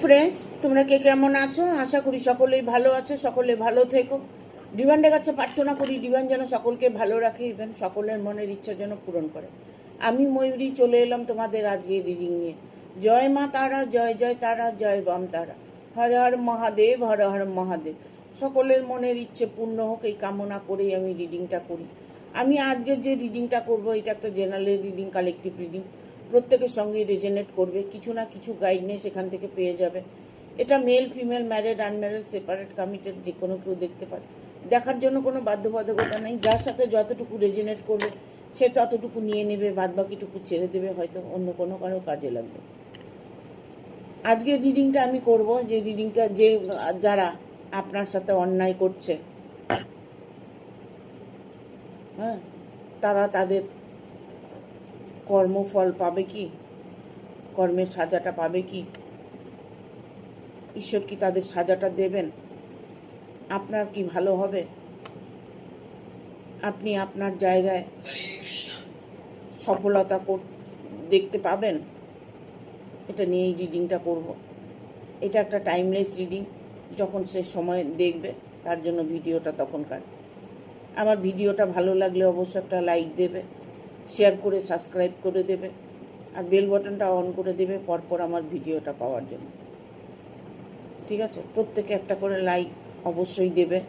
Friends, তোমরা কে কেমন আছো? আশা করি সকলেই ভালো আছো, সকলে ভালো থেকো। ডিভানের কাছে প্রার্থনা করি ডিভান যেন সকলকে ভালো রাখে, ইভেন সকলের মনের ইচ্ছা যেন পূরণ করে। আমি ময়ূরী চলে এলাম তোমাদের আজকে রিডিং নিয়ে। জয় মা তারা, জয় জয় তারা, জয় বাম তারা। হর হর মহাদেব, হর হর মহাদেব। সকলের মনের ইচ্ছে পূর্ণ হোক এই কামনা করেই আমি রিডিংটা করি। আমি আজকে যে রিডিংটা করব এটা একটা জেনারেল রিডিং, কালেকটিভ রিডিং। প্রত্যেকের সঙ্গে রেজনেট করবে, কিছু না কিছু গাইডনেস এখান থেকে পেয়ে যাবে। এটা male female, married unmarried, separate committed, যে কোনো কেউ দেখতে পারে। দেখার জন্য কোনো বাধ্যবাধকতা নেই। যার সাথে যতটুকু রেজনেট করবে সে ততটুকু নিয়ে নেবে, বাদবাকিটুকু ছেড়ে দেবে, হয়তো অন্য কোনো কারো কাজে লাগবে। আজকে রিডিংটা আমি করব, যে রিডিংটা যে যারা আপনার সাথে অন্যায় করছে, হ্যাঁ, তারা তাদের কর্মফল পাবে কি, কর্মের সাজাটা পাবে কি, ঈশ্বর কি তাদের সাজাটা দেবেন, আপনার কি ভালো হবে, আপনি আপনার জায়গায় সফলতা দেখতে পাবেন, এটা নিয়েই রিডিংটা করব। এটা একটা টাইমলেস রিডিং, যখন সে সময় দেখবে তার জন্য ভিডিওটা তখনকার। আমার ভিডিওটা ভালো লাগলে অবশ্যই একটা লাইক দেবে, শেয়ার করে সাবস্ক্রাইব করে দেবে, আর বেল বাটনটা অন করে দেবে পরপর আমার ভিডিওটা পাওয়ার জন্য। ঠিক আছে? প্রত্যেকে একটা করে লাইক অবশ্যই দেবে।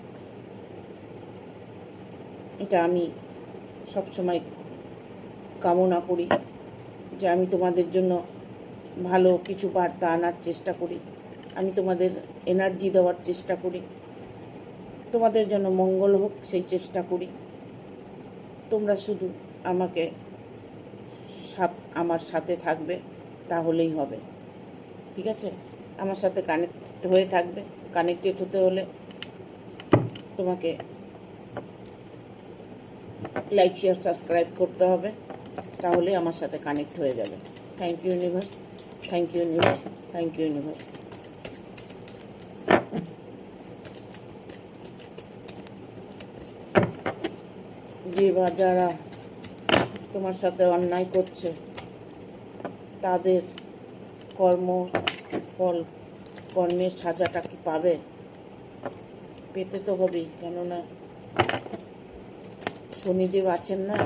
এটা আমি সবসময় কামনা করি যে আমি তোমাদের জন্য ভালো কিছু বার্তা আনার চেষ্টা করি, আমি তোমাদের এনার্জি দেওয়ার চেষ্টা করি, তোমাদের জন্য মঙ্গল হোক সেই চেষ্টা করি। তোমরা শুধু আমাকে আমার সাথে থাকবে, তাহলেই হবে। ঠিক আছে? আমার সাথে কানেক্ট হয়ে থাকবে। কানেক্টেড হতে হলে তোমাকে লাইক শেয়ার সাবস্ক্রাইব করতে হবে, তাহলে আমার সাথে কানেক্ট হয়ে যাবে। Thank you universe, thank you universe, thank you universe. যে বা যারা তোমার সাথে অন্যায় করছে তাদের কর্মের সাজাটা কি পাবে? পেতে তো হবেই, কেননা শনিদেব আছেন না,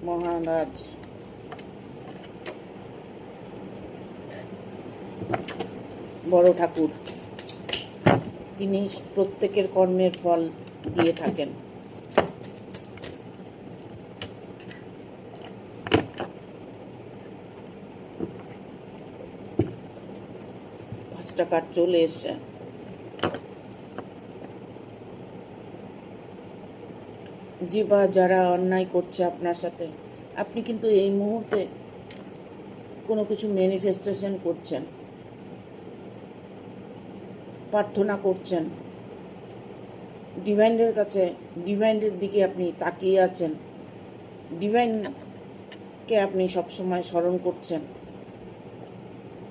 মহারাজ। বড় ঠাকুর, তিনি প্রত্যেকের কর্মের ফল দিয়ে থাকেন। কার্ড চলে এসছে। যে বা যারা অন্যায় করছে আপনার সাথে, আপনি কিন্তু এই মুহূর্তে কোনো কিছু ম্যানিফেস্টেশন করছেন, প্রার্থনা করছেন ডিভাইনের কাছে, ডিভাইনের দিকে আপনি তাকিয়ে আছেন, ডিভাইনকে আপনি সবসময় স্মরণ করছেন।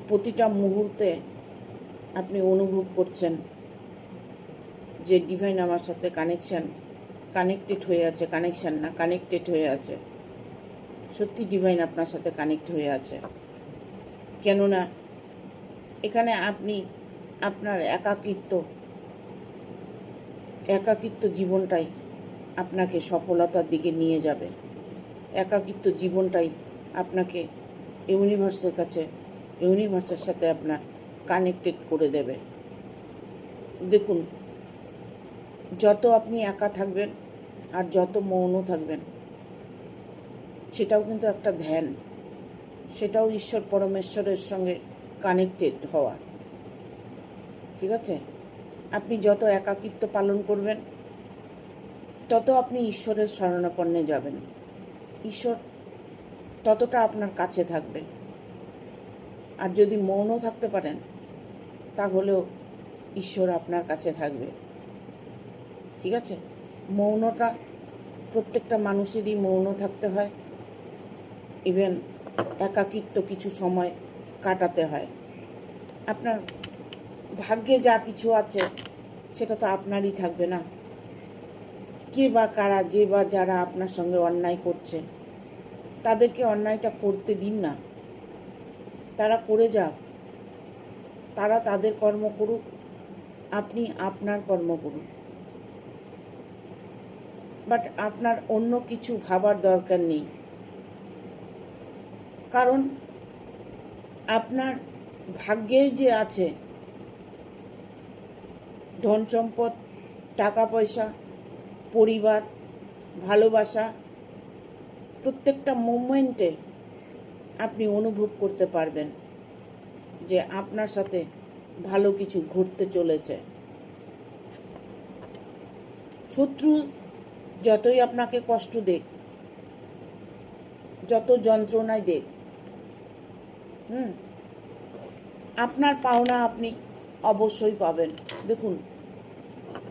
প্রতিটা মুহূর্তে আপনি অনুভব করছেন যে ডিভাইন আমার সাথে কানেক্টেড হয়ে আছে, কানেক্টেড হয়ে আছে। সত্যি ডিভাইন আপনার সাথে কানেক্ট হয়ে আছে, কেননা এখানে আপনি আপনার একাকিত্ব জীবনটাই আপনাকে সফলতার দিকে নিয়ে যাবে। একাকিত্ব জীবনটাই আপনাকে ইউনিভার্সের সাথে আপনার কানেক্টেড করে দেবে। দেখুন, যত আপনি একা থাকবেন আর যত মৌন থাকবেন, সেটাও কিন্তু একটা ধ্যান, সেটাও ঈশ্বর পরমেশ্বরের সঙ্গে কানেক্টেড হওয়া। ঠিক আছে? আপনি যত একাকিত্ব পালন করবেন তত আপনি ঈশ্বরের শরণাপন্নে যাবেন, ঈশ্বর ততটা আপনার কাছে থাকবে। আর যদি মৌন থাকতে পারেন তাহলেও ঈশ্বর আপনার কাছে থাকবে। ঠিক আছে? মৌনটা প্রত্যেকটা মানুষেরই মৌন থাকতে হয়, ইভেন একাকিত্ব কিছু সময় কাটাতে হয়। আপনার ভাগ্যে যা কিছু আছে সেটা তো আপনারই থাকবে না। কে বা কারা, যে বা যারা আপনার সঙ্গে অন্যায় করছে তাদেরকে অন্যায়টা করতে দিন না, তারা করে যাক, তারা তাদের কর্ম করুক, আপনি আপনার কর্ম করুন। বাট আপনার অন্য কিছু ভাবার দরকার নেই, কারণ আপনার ভাগ্যে যে আছে ধন সম্পদ, টাকা পয়সা, পরিবার, ভালোবাসা, প্রত্যেকটা মোমেন্টে আপনি অনুভব করতে পারবেন যে আপনার সাথে ভালো কিছু ঘটতে চলেছে। শত্রু যতই আপনাকে কষ্ট দেখ, যত যন্ত্রণায় দেখ, আপনার পাওনা আপনি অবশ্যই পাবেন। দেখুন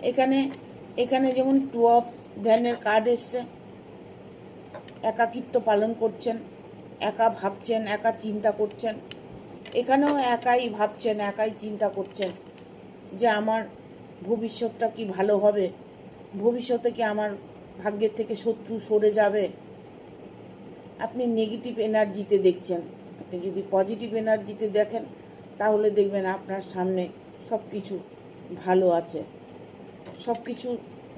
এখানে এখানে যেমন 2 অফ ভ্যানের কার্ড এসছে। একাকিত্ব পালন করছেন, একা ভাবছেন, একা চিন্তা করছেন। এখানেও একাই ভাবছেন, একাই চিন্তা করছেন যে আমার ভবিষ্যৎটা কি ভালো হবে, ভবিষ্যতে কি আমার ভাগ্যের থেকে শত্রু সরে যাবে। আপনি নেগেটিভ এনার্জিতে দেখছেন। আপনি যদি পজিটিভ এনার্জিতে দেখেন তাহলে দেখবেন আপনার সামনে সব কিছু ভালো আছে, সব কিছু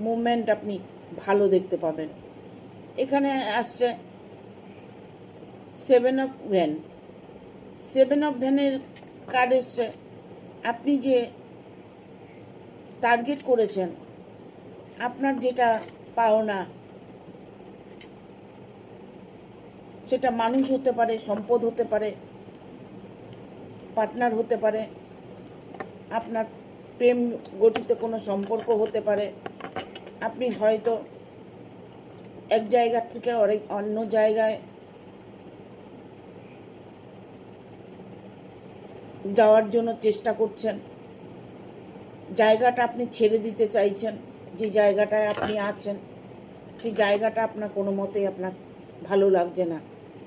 মুভমেন্ট আপনি ভালো দেখতে পাবেন। এখানে আসছে 7 অফ ভ্যান। 7 অফ ভ্যানের কার্ড এসছে। আপনি যে টার্গেট করেছেন, আপনার যেটা পাওনা, সেটা মানুষ হতে পারে, সম্পদ হতে পারে, পার্টনার হতে পারে, আপনার প্রেম গঠিত কোনো সম্পর্ক হতে পারে। আপনি হয়তো এক জায়গা থেকে অন্য জায়গায় যাওয়ার জন্য চেষ্টা করছেন। জায়গাটা আপনি ছেড়ে দিতে চাইছেন, যে জায়গাটায় আপনি আছেন সেই জায়গাটা আপনার কোনো মতেই আপনার ভালো লাগছে না।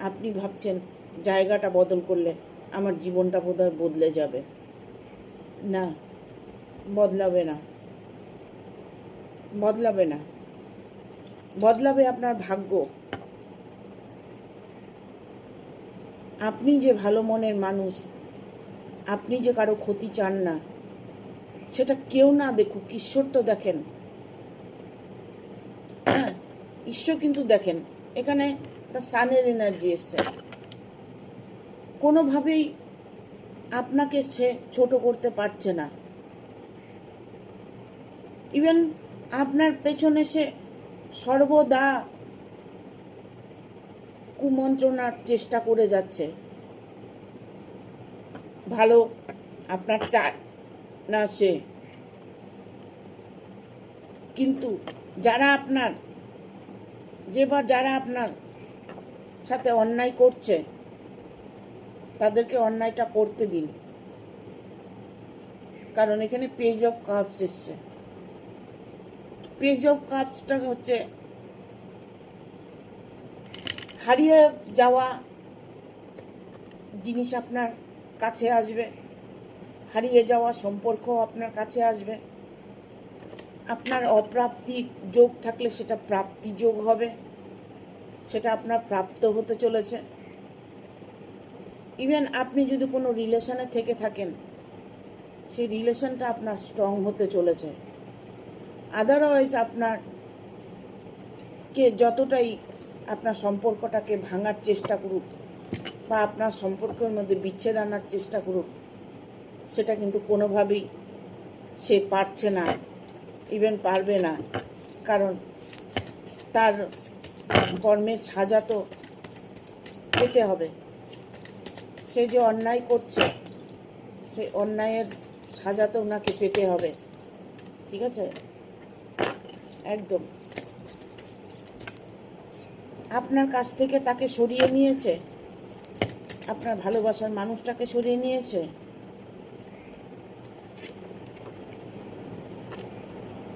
আপনি ভাবছেন জায়গাটা বদল করলে আমার জীবনটা বোধহয় বদলে যাবে। না, বদলাবে না, বদলাবে না, বদলাবে আপনার ভাগ্য। আপনি যে ভালো মনের মানুষ, আপনি যে কারো ক্ষতি চান না, সেটা কেউ না দেখুক, ঈশ্বর তো দেখেন। হ্যাঁ, ঈশ্বর কিন্তু দেখেন। এখানে তার সানের এনার্জি এসছে। কোনোভাবেই আপনাকে সে ছোট করতে পারছে না। ইভেন আপনার পেছনে সে সর্বদা কুমন্ত্রণার চেষ্টা করে যাচ্ছে। ভালো আপনার চায় না সে, কিন্তু যারা আপনার যারা আপনার সাথে অন্যায় করছে তাদেরকে অন্যায়টা করতে দিন। কারণ এখানে পেজ অফ কাপস এসছে। পেজ অফ কাপসটা হচ্ছে হারিয়ে যাওয়া জিনিস আপনার কাছে আসবে, হারিয়ে যাওয়া সম্পর্ক আপনার কাছে আসবে। আপনার অপ্রাপ্তি যোগ থাকলে সেটা প্রাপ্তি যোগ হবে, সেটা আপনার প্রাপ্ত হতে চলেছে। ইভেন আপনি যদি কোনো রিলেশনে থেকে থাকেন, সেই রিলেশনটা আপনার স্ট্রং হতে চলেছে। আদারওয়াইজ আপনার কে যতটাই আপনার সম্পর্কটাকে ভাঙার চেষ্টা করুক বা আপনার সম্পর্কের মধ্যে বিচ্ছেদ আনার চেষ্টা করুক, সেটা কিন্তু কোনোভাবেই সে পারছে না, ইভেন পারবে না। কারণ তার কর্মের সাজা তো পেতে হবে। সে যে অন্যায় করছে, সেই অন্যায়ের সাজা তো ওনাকে পেতে হবে। ঠিক আছে, একদম আপনার কাছ থেকে তাকে সরিয়ে নিয়েছে, আপনার ভালোবাসার মানুষটাকে সরিয়ে নিয়েছে।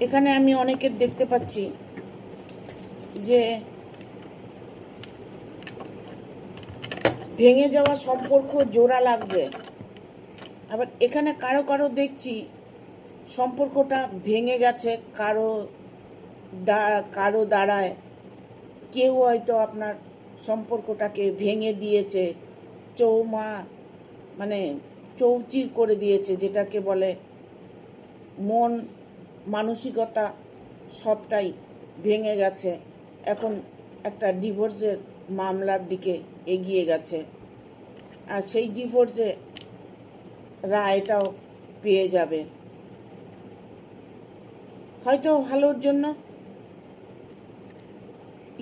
এখানে আমি অনেকের দেখতে পাচ্ছি যে ভেঙে যাওয়া সম্পর্ক জোড়া লাগবে। আবার এখানে কারো কারো দেখছি সম্পর্কটা ভেঙে গেছে কারো দ্বারায়। কেউ হয়তো আপনার সম্পর্কটাকে ভেঙে দিয়েছে, চৌমা মানে চৌচির করে দিয়েছে, যেটাকে বলে মন মানসিকতা সবটাই ভেঙে গেছে। এখন একটা ডিভোর্সের মামলার দিকে এগিয়ে গেছে, আর সেই ডিভোর্সে রায়টাও পেয়ে যাবে, হয়তো ভালোর জন্য।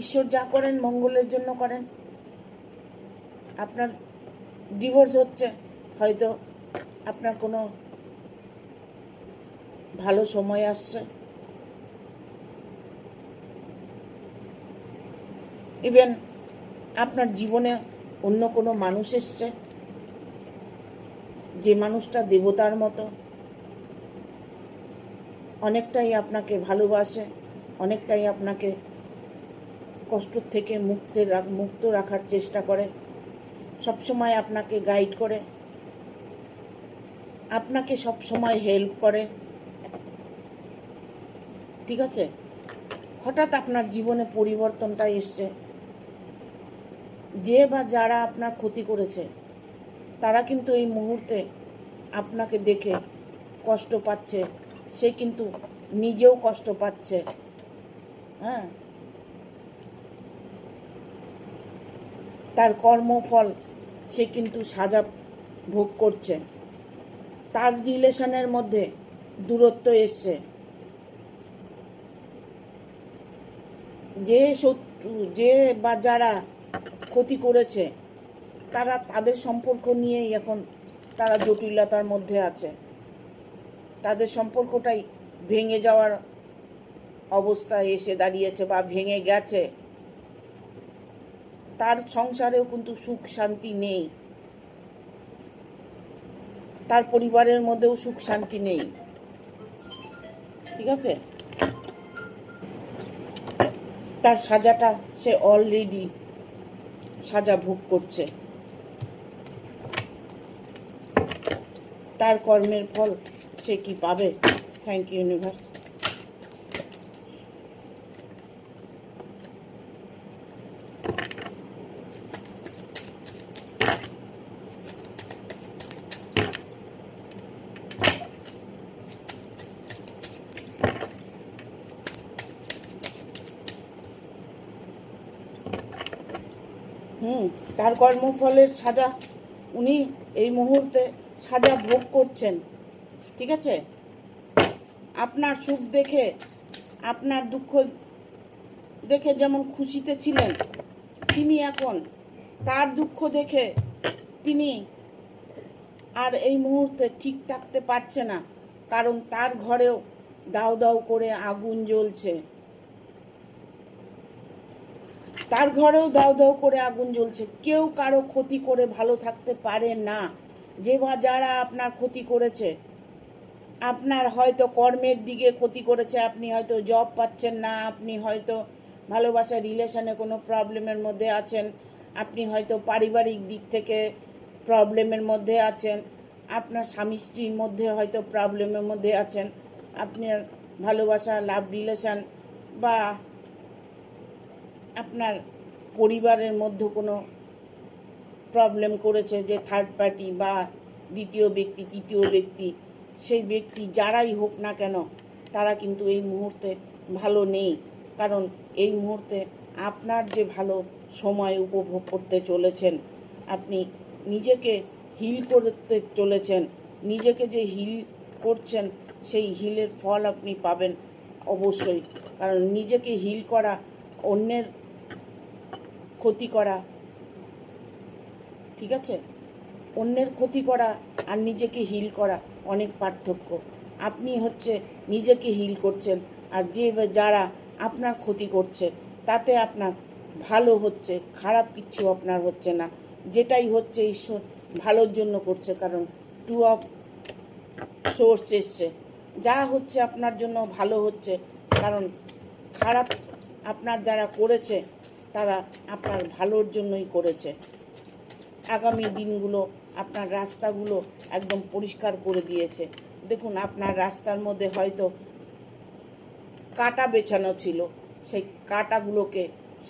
ঈশ্বর যা করেন মঙ্গলের জন্য করেন। আপনার ডিভোর্স হচ্ছে, হয়তো আপনার কোনো ভালো সময় আসছে। ইভেন আপনার জীবনে অন্য কোনো মানুষ এসছে, যে মানুষটা দেবতার মতো, অনেকটাই আপনাকে ভালোবাসে, অনেকটাই আপনাকে কষ্ট থেকে মুক্ত রাখার চেষ্টা করে, সবসময় আপনাকে গাইড করে, আপনাকে সবসময় হেল্প করে। ঠিক আছে, হঠাৎ আপনার জীবনে পরিবর্তনটা এসছে। যে বা যারা আপনার ক্ষতি করেছে তারা কিন্তু এই মুহূর্তে আপনাকে দেখে কষ্ট পাচ্ছে, সে কিন্তু নিজেও কষ্ট পাচ্ছে। হ্যাঁ, তার কর্মফল সে কিন্তু সাজা ভোগ করছে। তার রিলেশনের মধ্যে দূরত্ব এসছে। যে শত্রু, যে বা যারা ক্ষতি করেছে, তারা তাদের সম্পর্ক নিয়েই এখন তারা জটিলতার মধ্যে আছে। তাদের সম্পর্কটাই ভেঙে যাওয়ার অবস্থায় এসে দাঁড়িয়েছে বা ভেঙে গেছে। তার সংসারেও কিন্তু সুখ শান্তি নেই, তার পরিবারের মধ্যেও সুখ শান্তি নেই। ঠিক আছে, তার সাজাটা সে অলরেডি সাজা ভোগ করছে। তার কর্মের ফল সে কি পাবে? Thank you universe. তার কর্মফলের সাজা উনি এই মুহূর্তে সাজা ভোগ করছেন। ঠিক আছে, আপনার সুখ দেখে, আপনার দুঃখ দেখে যেমন খুশিতে ছিলেন, তিনি এখন তার দুঃখ দেখে তিনি আর এই মুহূর্তে ঠিক থাকতে পারছে না, কারণ তার ঘরেও দাউ দাউ করে আগুন জ্বলছে। তার ঘরেও দাউ দাউ করে আগুন জ্বলছে। কেউ কারো ক্ষতি করে ভালো থাকতে পারে না। যে বা যারা আপনার ক্ষতি করেছে, আপনার হয়তো কর্মের দিকে ক্ষতি করেছে, আপনি হয়তো জব পাচ্ছেন না, আপনি হয়তো ভালোবাসার রিলেশনে কোনো প্রবলেমের মধ্যে আছেন, আপনি হয়তো পারিবারিক দিক থেকে প্রবলেমের মধ্যে আছেন, আপনার স্বামী স্ত্রীর মধ্যে হয়তো প্রবলেমের মধ্যে আছেন, আপনার ভালোবাসা লাভ রিলেশন বা আপনার পরিবারের মধ্যে কোনো প্রবলেম করেছে, যে থার্ড পার্টি বা দ্বিতীয় ব্যক্তি, তৃতীয় ব্যক্তি, সেই ব্যক্তি যারাই হোক না কেন, তারা কিন্তু এই মুহূর্তে ভালো নেই। কারণ এই মুহূর্তে আপনার যে ভালো সময় উপভোগ করতে চলেছেন, আপনি নিজেকে হিল করতে চলেছেন, নিজেকে যে হিল করছেন সেই হিলের ফল আপনি পাবেন অবশ্যই। কারণ নিজেকে হিল করা, অন্যের ক্ষতি করা, ঠিক আছে, অন্যের ক্ষতি করা আর নিজেকে হিল করা অনেক পার্থক্য। আপনি হচ্ছে নিজেকে হিল করছেন, আর যে যারা আপনার ক্ষতি করছে তাতে আপনার ভালো হচ্ছে, খারাপ কিচ্ছু আপনার হচ্ছে না। যেটাই হচ্ছে ঈশ্বর ভালোর জন্য করছে, কারণ 2 অফ সোর্স এসছে। যা হচ্ছে আপনার জন্য ভালো হচ্ছে, কারণ খারাপ আপনার যারা করেছে তারা আপনার ভালোর জন্যই করেছে। আগামী দিনগুলো আপনার রাস্তাগুলো একদম পরিষ্কার করে দিয়েছে। দেখুন, আপনার রাস্তার মধ্যে হয়তো কাঁটা বেছানো ছিল, সেই কাঁটাগুলোকে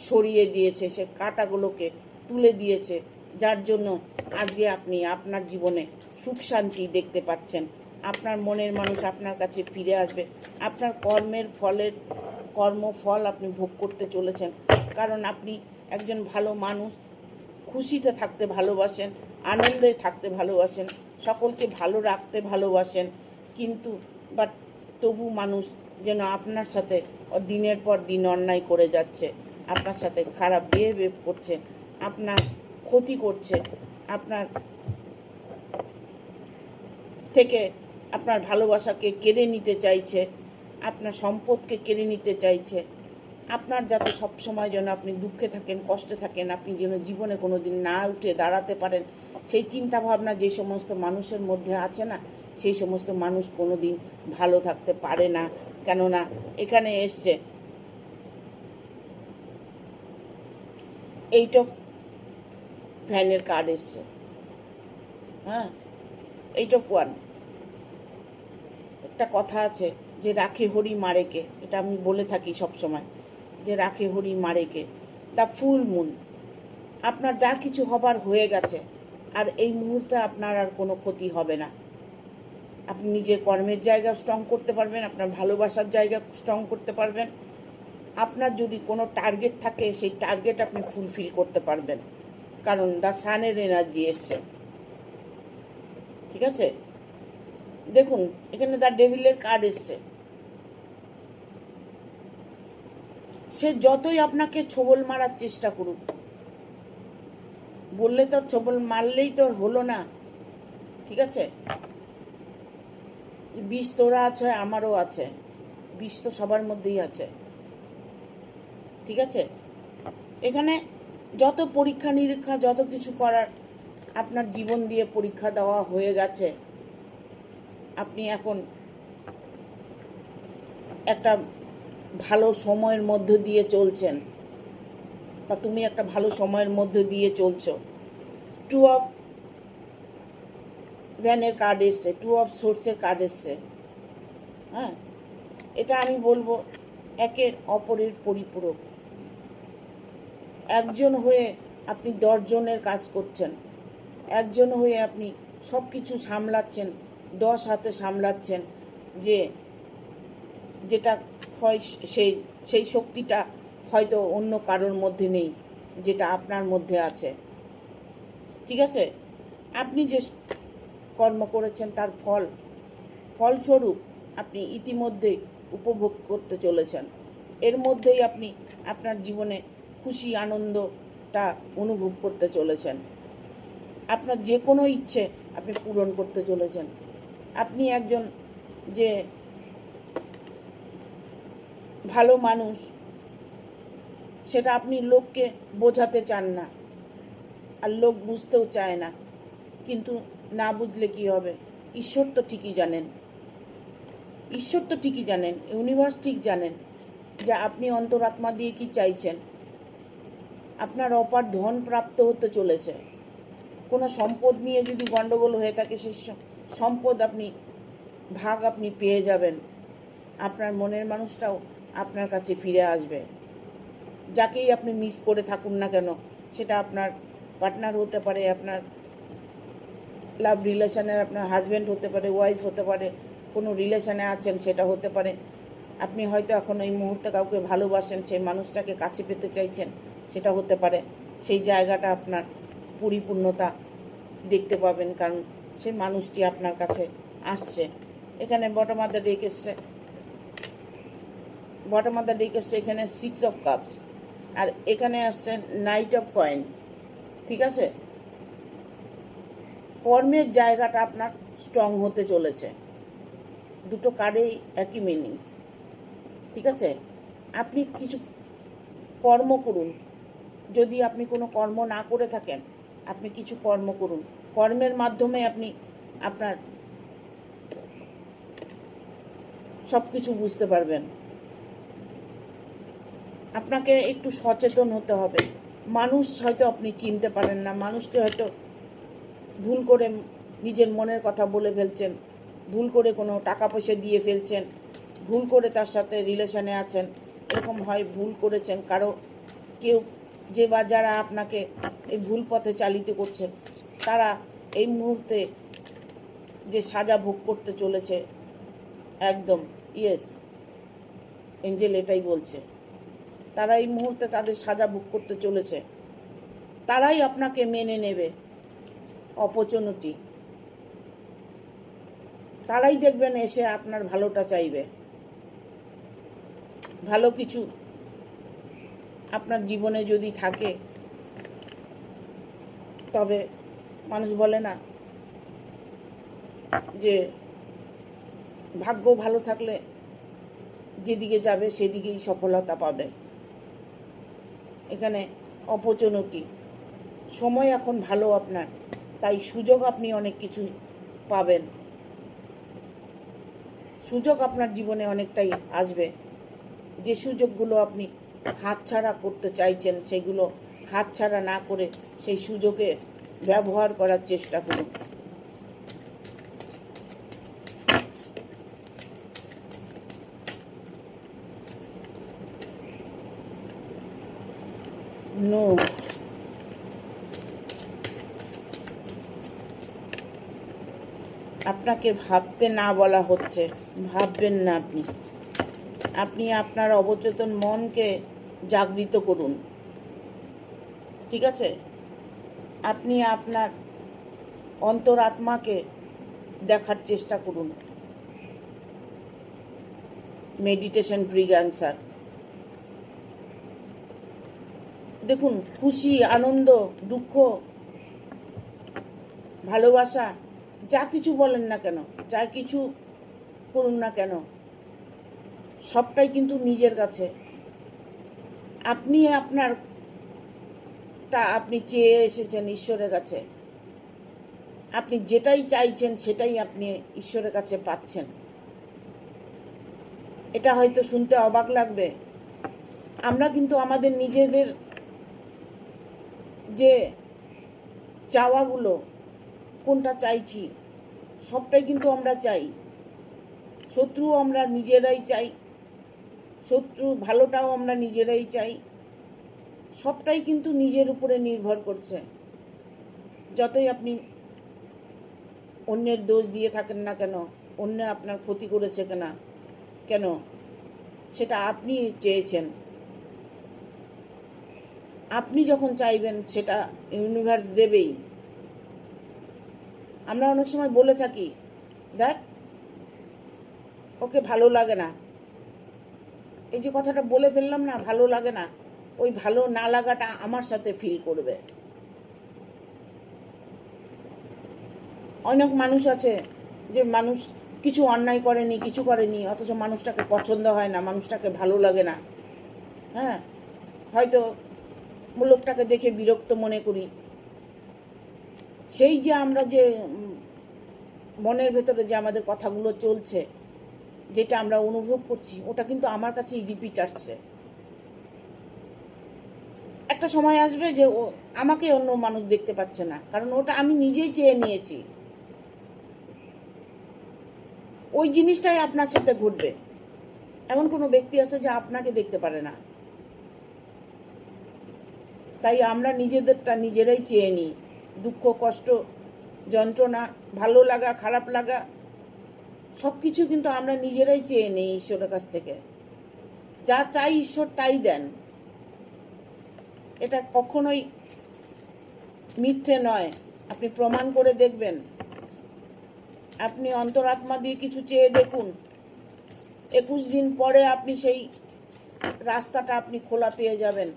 সরিয়ে দিয়েছে, সেই কাঁটাগুলোকে তুলে দিয়েছে, যার জন্য আজকে আপনি আপনার জীবনে সুখ শান্তি দেখতে পাচ্ছেন। আপনার মনের মানুষ আপনার কাছে ফিরে আসবে। আপনার কর্মফল আপনি ভোগ করতে চলেছেন, কারণ আপনি একজন ভালো মানুষ, খুশিতে থাকতে ভালোবাসেন, আনন্দে থাকতে ভালোবাসেন, সকলকে ভালো রাখতে ভালোবাসেন। কিন্তু বাট তবু মানুষ যেন আপনার সাথে দিনের পর দিন অন্যায় করে যাচ্ছে, আপনার সাথে খারাপ বিহেভ করছে, আপনার ক্ষতি করছে, আপনার থেকে আপনার ভালোবাসাকে কেড়ে নিতে চাইছে, আপনার সম্পদকে কেড়ে নিতে চাইছে। আপনার যাতে সবসময় যেন আপনি দুঃখে থাকেন, কষ্টে থাকেন, আপনি যেন জীবনে কোনো দিন না উঠে দাঁড়াতে পারেন, সেই চিন্তাভাবনা যে সমস্ত মানুষের মধ্যে আছে না, সেই সমস্ত মানুষ কোনো দিন ভালো থাকতে পারে না। কেননা এখানে এসছে 8 অফ ভ্যানের কার্ড এসছে, হ্যাঁ, 8 অফ 1। একটা কথা আছে যে রাখে হরি মারেকে, এটা আমি বলে থাকি সব সময়, যে রাখে হরি মারেকে। দ্য ফুল মুন, আপনার যা কিছু হবার হয়ে গেছে, আর এই মুহূর্তে আপনার আর কোনো ক্ষতি হবে না। আপনি নিজের কর্মের জায়গা স্ট্রং করতে পারবেন, আপনার ভালোবাসার জায়গা স্ট্রং করতে পারবেন। আপনার যদি কোনো টার্গেট থাকে, সেই টার্গেট আপনি ফুলফিল করতে পারবেন, কারণ দ্য সানের এনার্জি এসছে। ঠিক আছে, দেখুন এখানে দ্য ডেভিলের কার্ড এসছে। সে যতই আপনাকে ছোবল মারার চেষ্টা করুক, বললে তো ছোবল মারলেই তো হলো না। ঠিক আছে, বিষ তোরা আছে, আমারও আছে, বিষ তো সবার মধ্যেই আছে। ঠিক আছে, এখানে যত পরীক্ষা নিরীক্ষা, যত কিছু করার আপনার জীবন দিয়ে পরীক্ষা দেওয়া হয়ে গেছে। আপনি এখন একটা ভালো সময়ের মধ্য দিয়ে চলছেন, বা তুমি একটা ভালো সময়ের মধ্য দিয়ে চলছো। 2 অফ ভ্যানের কার্ড এসছে, 2 অফ সোর্সের কার্ড এসছে। হ্যাঁ, এটা আমি বলবো একের অপরের পরিপূরক। একজন হয়ে আপনি 10 জনের কাজ করছেন, একজন হয়ে আপনি সব কিছু সামলাচ্ছেন, 10 হাতে সামলাচ্ছেন। যেটা হয় সেই শক্তিটা হয়তো অন্য কারোর মধ্যে নেই, যেটা আপনার মধ্যে আছে। ঠিক আছে, আপনি যে কর্ম করেছেন তার ফলস্বরূপ আপনি ইতিমধ্যেই উপভোগ করতে চলেছেন। এর মধ্যেই আপনি আপনার জীবনে খুশি আনন্দটা অনুভব করতে চলেছেন। আপনার যে কোনো ইচ্ছে আপনি পূরণ করতে চলেছেন। আপনি একজন যে ভালো মানুষ, সেটা আপনি লোককে বোঝাতে চান না, আর লোক বুঝতেও চায় না। কিন্তু না বুঝলে কি হবে, ঈশ্বর তো ঠিকই জানেন, ঈশ্বর তো ঠিকই জানেন, ইউনিভার্স ঠিক জানেন যে আপনি অন্তরাত্মা দিয়ে কি চাইছেন। আপনার অপার ধন প্রাপ্ত হতে চলেছে। কোনো সম্পদ নিয়ে যদি গণ্ডগোল হয়ে থাকে, সেই সম্পদ আপনি পেয়ে যাবেন। আপনার মনের মানুষটাও আপনার কাছে ফিরে আসবে। যাকেই আপনি মিস করে থাকুন না কেন, সেটা আপনার পার্টনার হতে পারে, আপনার লাভ রিলেশনের আপনার হাজব্যান্ড হতে পারে, ওয়াইফ হতে পারে, কোনো রিলেশনে আছেন সেটা হতে পারে। আপনি হয়তো এখন এই মুহূর্তে কাউকে ভালোবাসেন, সেই মানুষটাকে কাছে পেতে চাইছেন, সেটা হতে পারে। সেই জায়গাটা আপনার পরিপূর্ণতা দেখতে পাবেন, কারণ সেই মানুষটি আপনার কাছে আসছে। এখানে বটম অফ দ্য ডেক এসছে, এখানে 6 অফ কাপস, আর এখানে আসছে নাইট অফ কয়েন। ঠিক আছে, কর্মের জায়গাটা আপনার স্ট্রং হতে চলেছে। দুটো কার্ডেই একই মিনিংস। ঠিক আছে, আপনি কিছু কর্ম করুন। যদি আপনি কোনো কর্ম না করে থাকেন, আপনি কিছু কর্ম করুন। কর্মের মাধ্যমে আপনি আপনার সব কিছু বুঝতে পারবেন। আপনাকে একটু সচেতন হতে হবে। মানুষ হয়তো আপনি চিনতে পারেন না, মানুষকে হয়তো ভুল করে নিজের মনের কথা বলে ফেলছেন, ভুল করে কোনো টাকা পয়সা দিয়ে ফেলছেন, ভুল করে তার সাথে রিলেশনে আছেন, এরকম হয় ভুল করেছেন, কেউ যে বা যারা আপনাকে এই ভুল পথে চালিত করছে, তারা এই মুহূর্তে যে সাজা ভোগ করতে চলেছে, একদম ইয়েস, এঞ্জেল এটাই বলছে, তারা এই মুহূর্তে তাদের সাজা ভোগ করতে চলেছে। তারাই আপনাকে মেনে নেবে, অপরচুনিটি, তারাই দেখবেন এসে আপনার ভালোটা চাইবে। ভালো কিছু আপনার জীবনে যদি থাকে, তবে মানুষ বলে না যে ভাগ্য ভালো থাকলে যেদিকে যাবে সেদিকেই সফলতা পাবে। এখানে অপরচুনিটি, সময় এখন ভালো আপনার, তাই সুযোগ আপনি অনেক কিছু পাবেন। সুযোগ আপনার জীবনে অনেকটাই আসবে। যে সুযোগগুলো আপনি হাতছাড়া করতে চাইছেন, সেগুলো হাতছাড়া না করে সেই সুযোগে ব্যবহার করার চেষ্টা করুন। নো, আপনাকে ভাবতে না বলা হচ্ছে, ভাববেন না। আপনি আপনার অবচেতন মনকে জাগৃত করুন, ঠিক আছে? আপনি আপনার অন্তরাত্মাকে দেখার চেষ্টা করুন। Meditation bring answer. দেখুন, খুশি, আনন্দ, দুঃখ, ভালোবাসা, যা কিছু বলেন না কেন, যা কিছু করুন না কেন, সবটাই কিন্তু নিজের কাছে। আপনি আপনারটা আপনি চেয়ে এসেছেন ঈশ্বরের কাছে। আপনি যেটাই চাইছেন সেটাই আপনি ঈশ্বরের কাছে পাচ্ছেন। এটা হয়তো শুনতে অবাক লাগবে, আমরা কিন্তু আমাদের নিজেদের যে চাওয়াগুলো, কোনটা চাইছি, সবটাই কিন্তু আমরা চাই। শত্রু আমরা নিজেরাই চাই, শত্রু ভালোটাও আমরা নিজেরাই চাই। সবটাই কিন্তু নিজের উপরে নির্ভর করছে। যতই আপনি অন্যের দোষ দিয়ে থাকেন না কেন, অন্য আপনার ক্ষতি করেছে কেন, সেটা আপনি চেয়েছেন। আপনি যখন চাইবেন সেটা ইউনিভার্স দেবেই। আমরা অনেক সময় বলে থাকি, দেখ ওকে ভালো লাগে না, এই যে কথাটা বলে ফেললাম না, ভালো লাগে না, ওই ভালো না লাগাটা আমার সাথে ফিল করবে। অনেক মানুষ আছে যে মানুষ কিছু অন্যায় করেনি, কিছু করেনি, অথচ মানুষটাকে পছন্দ হয় না, মানুষটাকে ভালো লাগে না। হ্যাঁ, হয়তো লোকটাকে দেখে বিরক্ত মনে করি। সেই যে আমরা যে মনের ভেতরে যে আমাদের কথাগুলো চলছে, যেটা আমরা অনুভব করছি, ওটা কিন্তু আমার কাছেই রিপিট আসছে। একটা সময় আসবে যে ও আমাকে অন্য মানুষ দেখতে পাচ্ছে না, কারণ ওটা আমি নিজেই চেয়ে নিয়েছি। ওই জিনিসটাই আপনার সাথে ঘটবে। এমন কোনো ব্যক্তি আছে যে আপনাকে দেখতে পারে না। তাই আমরা নিজেদেরটা নিজেরাই চেয়ে নিই। দুঃখ, কষ্ট, যন্ত্রণা, ভালো লাগা, খারাপ লাগা, সব কিছু কিন্তু আমরা নিজেরাই চেয়ে নিই ঈশ্বরের কাছ থেকে। যা চাই ঈশ্বর তাই দেন, এটা কখনোই মিথ্যে নয়। আপনি প্রমাণ করে দেখবেন। আপনি অন্তরাত্মা দিয়ে কিছু চেয়ে দেখুন, 21 দিন পরে আপনি সেই রাস্তাটা আপনি খোলা পেয়ে যাবেন।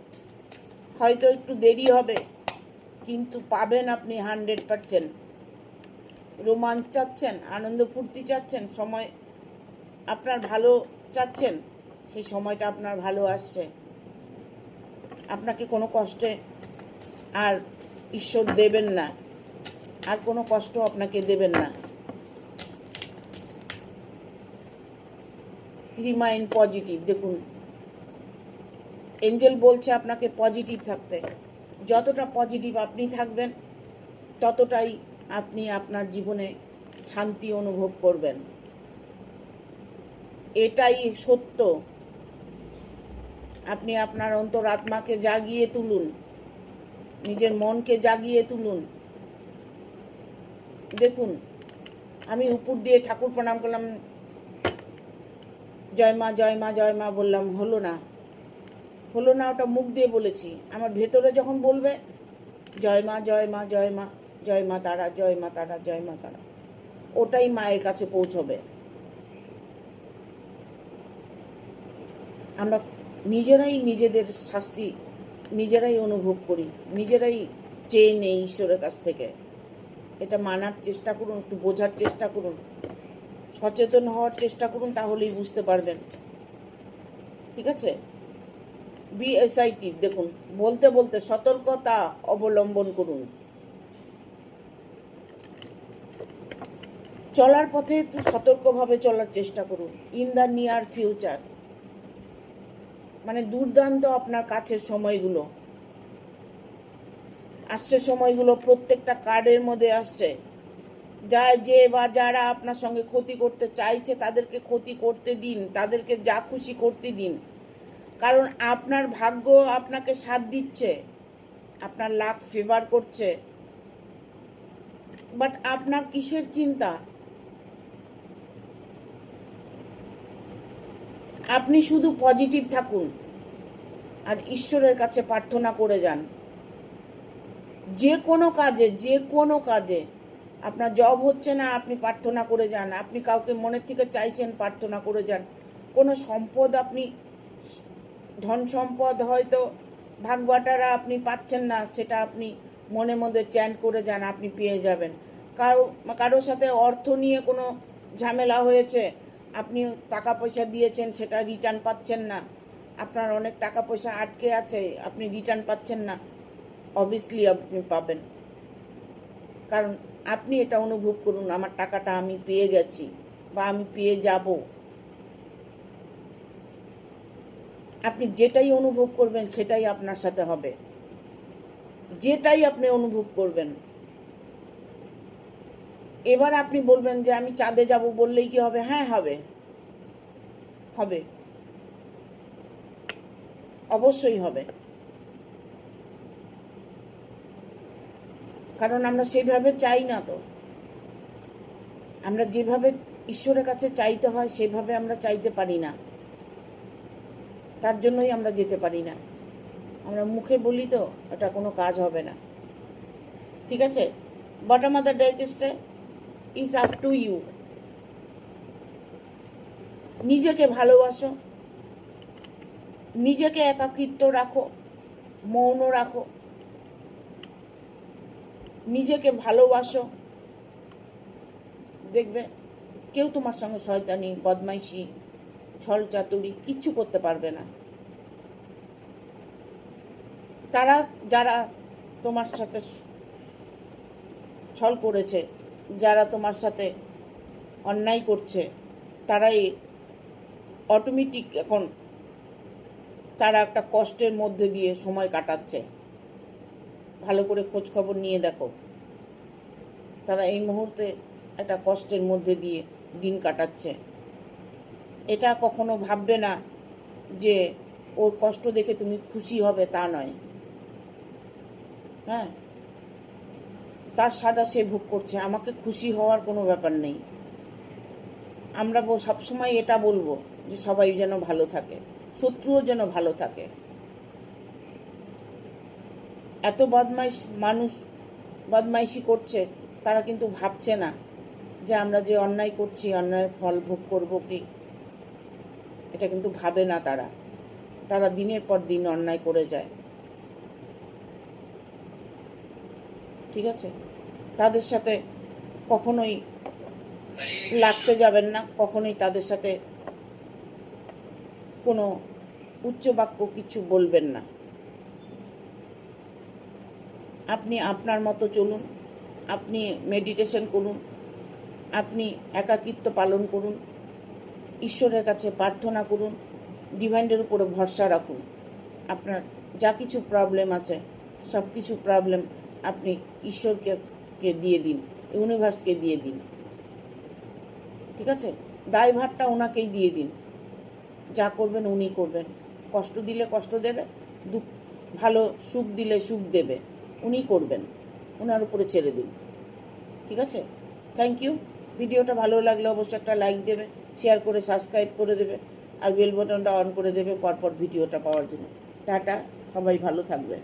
হয়তো একটু দেরি হবে, কিন্তু পাবেন আপনি 100%। রোমাঞ্চ চাচ্ছেন, আনন্দ ফুর্তি চাচ্ছেন, সময় আপনার ভালো চাচ্ছেন, সেই সময়টা আপনার ভালো আসছে। আপনাকে কোনো কষ্টে আর ঈশ্বর দেবেন না, আর কোনো কষ্ট আপনাকে দেবেন না। Remind positive. দেখুন, এঞ্জেল বলছে আপনাকে পজিটিভ থাকতে। যতটা পজিটিভ আপনি থাকবেন, ততটাই আপনি আপনার জীবনে শান্তি অনুভব করবেন। এটাই সত্য। আপনি আপনার অন্তরাত্মাকে জাগিয়ে তুলুন, নিজের মনকে জাগিয়ে তুলুন। দেখুন, আমি উপর দিয়ে ঠাকুর প্রণাম করলাম, জয় মা জয় মা জয় মা বললাম, হলো না। ওটা মুখ দিয়ে বলেছি। আমার ভেতরে যখন বলবে জয় মা জয় মা জয় মা জয় মা তারা, জয় মা তারা, জয় মা তারা, ওটাই মায়ের কাছে পৌঁছবে। আমরা নিজেরাই নিজেদের শাস্তি নিজেরাই অনুভব করি, নিজেরাই চেয়ে নেই ঈশ্বরের কাছ থেকে। এটা মানার চেষ্টা করুন, একটু বোঝার চেষ্টা করুন, সচেতন হওয়ার চেষ্টা করুন, তাহলেই বুঝতে পারবেন। ঠিক আছে? B SIT. দেখুন, বলতে বলতে সতর্কতা অবলম্বন করুন। চলার পথে একটু সতর্কভাবে চলার চেষ্টা করুন। ইন দ্য নিয়ার ফিউচার, মানে দুর্দান্ত আপনার কাছের সময়গুলো আসছে, সময়গুলো প্রত্যেকটা কার্ডের মধ্যে আসছে। যে বা যারা আপনার সঙ্গে ক্ষতি করতে চাইছে তাদেরকে ক্ষতি করতে দিন, তাদেরকে যা খুশি করতে দিন, কারণ আপনার ভাগ্য আপনাকে সাথ দিচ্ছে, আপনার লাক ফেভার করছে। বাট আপনার কিসের চিন্তা? আপনি শুধু পজিটিভ থাকুন আর ঈশ্বরের কাছে প্রার্থনা করে যান। যে কোনো কাজে আপনার জব হচ্ছে না, আপনি প্রার্থনা করে যান। আপনি কাউকে মনের থেকে চাইছেন, প্রার্থনা করে যান। কোনো সম্পদ, আপনি ধন সম্পদ হয়তো ভাগবাটারা আপনি পাচ্ছেন না, সেটা আপনি মনে মধ্যে চ্যান্ট করে যান, আপনি পেয়ে যাবেন। কারোর সাথে অর্থ নিয়ে কোনো ঝামেলা হয়েছে, আপনি টাকা পয়সা দিয়েছেন, সেটা রিটার্ন পাচ্ছেন না, আপনার অনেক টাকা পয়সা আটকে আছে, আপনি রিটার্ন পাচ্ছেন না, অবভিয়াসলি আপনি পাবেন। কারণ আপনি এটা অনুভব করুন, আমার টাকাটা আমি পেয়ে গেছি বা আমি পেয়ে যাব। আপনি যেটাই অনুভব করবেন সেটাই আপনার সাথে হবে, যেটাই আপনি অনুভব করবেন। এবার আপনি বলবেন যে আমি চাঁদে যাব, বললেই কি হবে? হ্যাঁ, হবে, হবে, অবশ্যই হবে। কারণ আমরা সেভাবে চাই না তো। আমরা যেভাবে ঈশ্বরের কাছে চাইতে হয় সেভাবে আমরা চাইতে পারি না, তার জন্যই আমরা যেতে পারি না। আমরা মুখে বলি তো, এটা কোনো কাজ হবে না। ঠিক আছে? Bottom of the deck is up to you. নিজেকে ভালোবাসো, নিজেকে একাকিত্ব রাখো, মৌন রাখো, নিজেকে ভালোবাসো। দেখবে কেউ তোমার সঙ্গে শয়তানি, বদমাইশি, ছল চাতুরি কিচ্ছু করতে পারবে না। তারা যারা তোমার সাথে ছল করেছে, যারা তোমার সাথে অন্যায় করছে, তারাই অটোমেটিক এখন তারা একটা কষ্টের মধ্যে দিয়ে সময় কাটাচ্ছে। ভালো করে খোঁজ খবর নিয়ে দেখো, তারা এই মুহূর্তে একটা কষ্টের মধ্যে দিয়ে দিন কাটাচ্ছে। এটা কখনো ভাববে না যে ওর কষ্ট দেখে তুমি খুশি হবে, তা নয়। হ্যাঁ, তার সাজা সে ভোগ করছে, আমাকে খুশি হওয়ার কোনো ব্যাপার নেই। আমরা সবসময় এটা বলবো যে সবাই যেন ভালো থাকে, শত্রুও যেন ভালো থাকে। এত মানুষ বদমাইশি করছে, তারা কিন্তু ভাবছে না যে আমরা যে অন্যায় করছি, অন্যায়ের ফল ভোগ করবো কি, এটা কিন্তু ভাবে না তারা। তারা দিনের পর দিন অন্যায় করে যায়। ঠিক আছে? তাদের সাথে কখনোই লাগতে যাবেন না, কখনোই তাদের সাথে কোনো উচ্চ বাক্য কিছু বলবেন না। আপনি আপনার মতো চলুন, আপনি মেডিটেশন করুন, আপনি একাকিত্ব পালন করুন, ঈশ্বরের কাছে প্রার্থনা করুন, ডিভাইনের উপরে ভরসা রাখুন। আপনার যা কিছু প্রবলেম আছে, সব কিছু প্রবলেম আপনি ঈশ্বরকে দিয়ে দিন, ইউনিভার্সকে দিয়ে দিন। ঠিক আছে? দায়ভারটা ওনাকেই দিয়ে দিন, যা করবেন উনি করবেন। কষ্ট দিলে কষ্ট দেবে, দুঃখ ভালো সুখ দিলে সুখ দেবে, উনি করবেন, ওনার উপরে ছেড়ে দিন। ঠিক আছে? Thank you. ভিডিওটা ভালো লাগলে অবশ্যই একটা লাইক দেবে, শেয়ার করে সাবস্ক্রাইব করে দেবে, আর বেল বাটনটা অন করে দেবে পরপর ভিডিওটা পাওয়ার জন্য। টাটা, সবাই ভালো থাকবে।